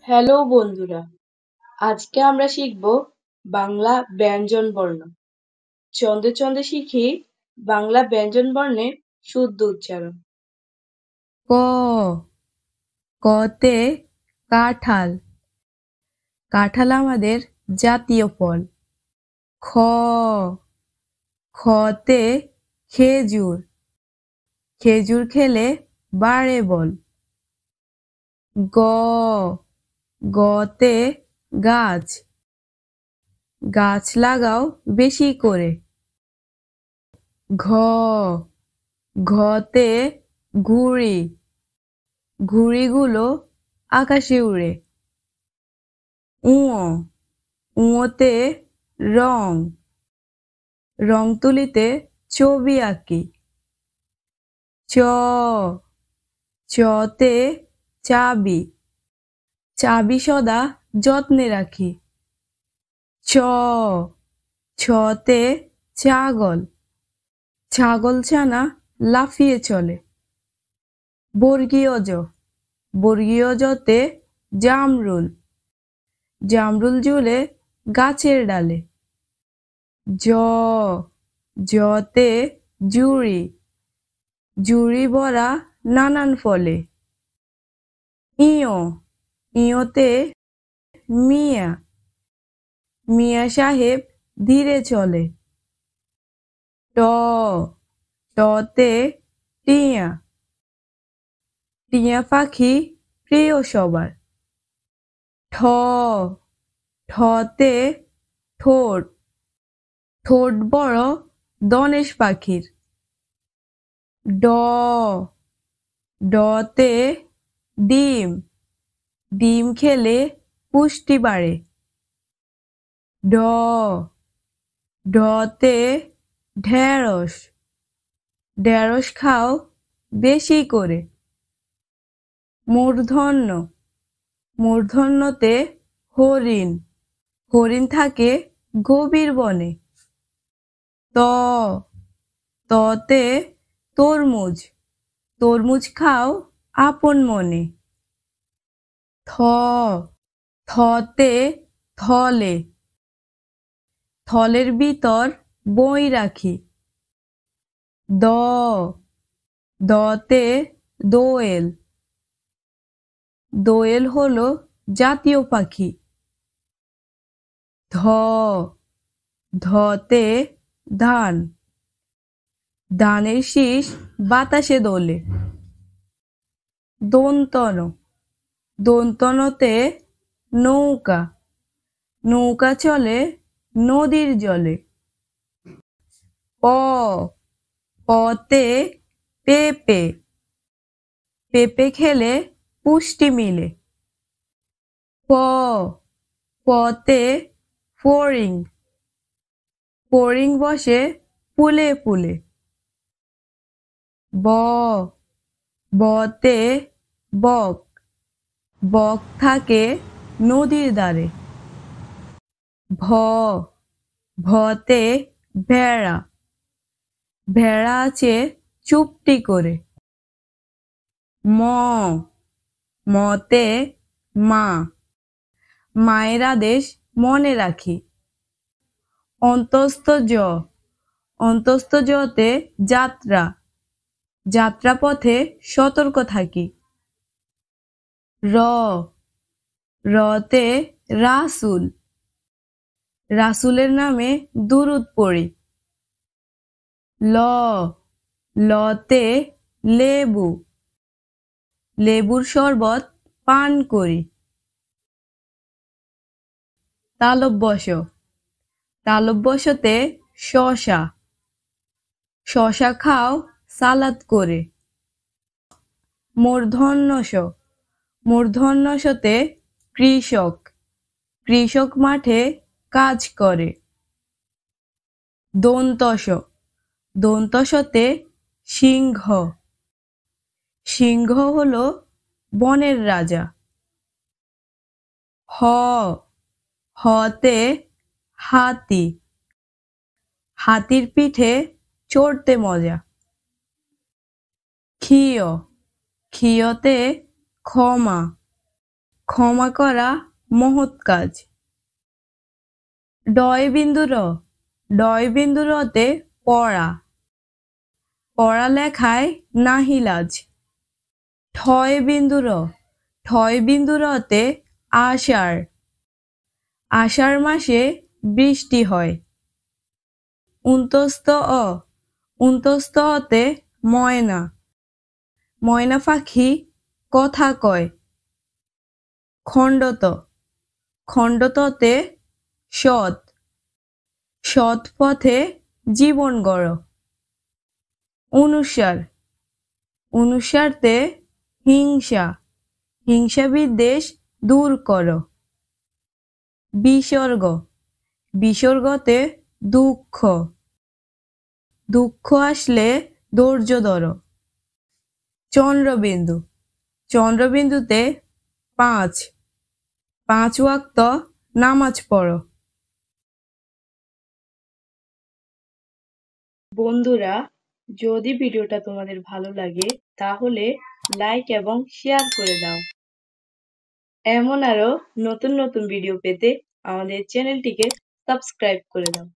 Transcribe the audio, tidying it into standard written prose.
Hello বন্ধুরা, আজকে আমরা শিখব বাংলা ব্যঞ্জন বর্ণ। ছন্দে ছন্দে শিখি বাংলা ব্যঞ্জন বর্ণের শুদ্ধ উচ্চারণ। ক কতে কাঁঠাল। কাঁঠাল আমাদের জাতীয় ফল। খ খতে খেজুর। খেজুর খেলে বাড়ে বল। গ গতে গাছ। গাছ লাগাও বেশি করে। ঘ ঘতে ঘুড়ি। ঘুড়িগুলো আকাশে উড়ে। উঁ উঁতে রং। রং তুলিতে ছবি আঁকি। চ চতে চাবি। চাবি সদা যত্নে রাখি। ছ ছতে ছাগল। ছাগল ছানা লাফিয়ে চলে। বর্গীয় জ বর্গীয় জতে জামরুল। জামরুল ঝুলে গাছের ডালে। জ জতে জুড়ি। জুড়ি ভরা নানান ফলে। ইয় ইয়তে মিয়া। মিয়া সাহেব ধীরে চলে। ট টতে টিয়া। টিয়া পাখি প্রিয় সবার। ঠ ঠতে ঠোঁট। ঠোঁট বড় ধনেশ পাখির। ড ডতে ডিম। ডিম খেলে পুষ্টি বাড়ে। ঢ ঢতে ঢেঁড়স। ঢেঁড়স খাও বেশি করে। মূর্ধন্য মূর্ধন্যতে হরিণ। হরিণ থাকে গভীর বনে। ত ততে তরমুজ। তরমুজ খাও আপন মনে। থ থতে থলে। থলের ভিতর বই রাখি। দ দতে দোয়েল। দোয়েল হলো জাতীয় পাখি। ধ ধতে ধান। ধানের শীষ বাতাসে দোলে। দন্তন দন্তনতে নৌকা। নৌকা চলে নদীর জলে। প পতে পেঁপে। পেঁপে খেলে পুষ্টি মিলে। প পতে ফড়িং। ফড়িং বসে ফুলে ফুলে। ব বতে বক। বক থাকে নদীর ধারে। ভ ভতে ভেড়া। ভেড়া আছে চুপটি করে। ম মতে মা। মায়ের আদেশ মনে রাখি। অন্তস্থ জ অন্তস্থ জতে যাত্রা। যাত্রা পথে সতর্ক থাকি। র রতে রাসূল। রাসূলের নামে দুরূদ পড়ি। ল লতে লেবু। লেবুর শরবত পান করি। তালব্যশ তালব্যশতে শশা। শশা খাও সালাদ করে। মূর্ধন্যষ মূর্ধন্যষতে কৃষক। কৃষক মাঠে কাজ করে। দন্তস দন্তসতে সিংহ। সিংহ হলো বনের রাজা। হ হতে হাতি। হাতির পিঠে চড়তে মজা। ক্ষীয় ক্ষীয়তে ক্ষমা। ক্ষমা করা মহৎ কাজ। ডয় বিন্দু র, ডয় বিন্দু রতে পড়া, পড়ালেখায় নাহি লাজ। ঠয় বিন্দু র, ঠয় বিন্দু রতে আষাঢ়, আষাঢ় মাসে বৃষ্টি হয়। উন্তস্ত অ, উন্তস্ত অতে ময়না, ময়না পাখি কথা কয়। খণ্ডত, খণ্ডততে সৎ, সৎ পথে জীবন গড়। অনুসার, অনুসারতে হিংসা, হিংসা বিদ্বেষ দূর করো। বিসর্গ, বিসর্গতে দুঃখ, দুঃখ আসলে ধৈর্য ধরো। চন্দ্রবিন্দু, চন্দ্রবিন্দুতে 5, 5 ওয়াক্ত নামাজ পড়ো। বন্ধুরা, যদি ভিডিওটা তোমাদের ভালো লাগে তাহলে লাইক এবং শেয়ার করে দাও। এমন আরো নতুন নতুন ভিডিও পেতে আমাদের চ্যানেলটিকে সাবস্ক্রাইব করে দাও।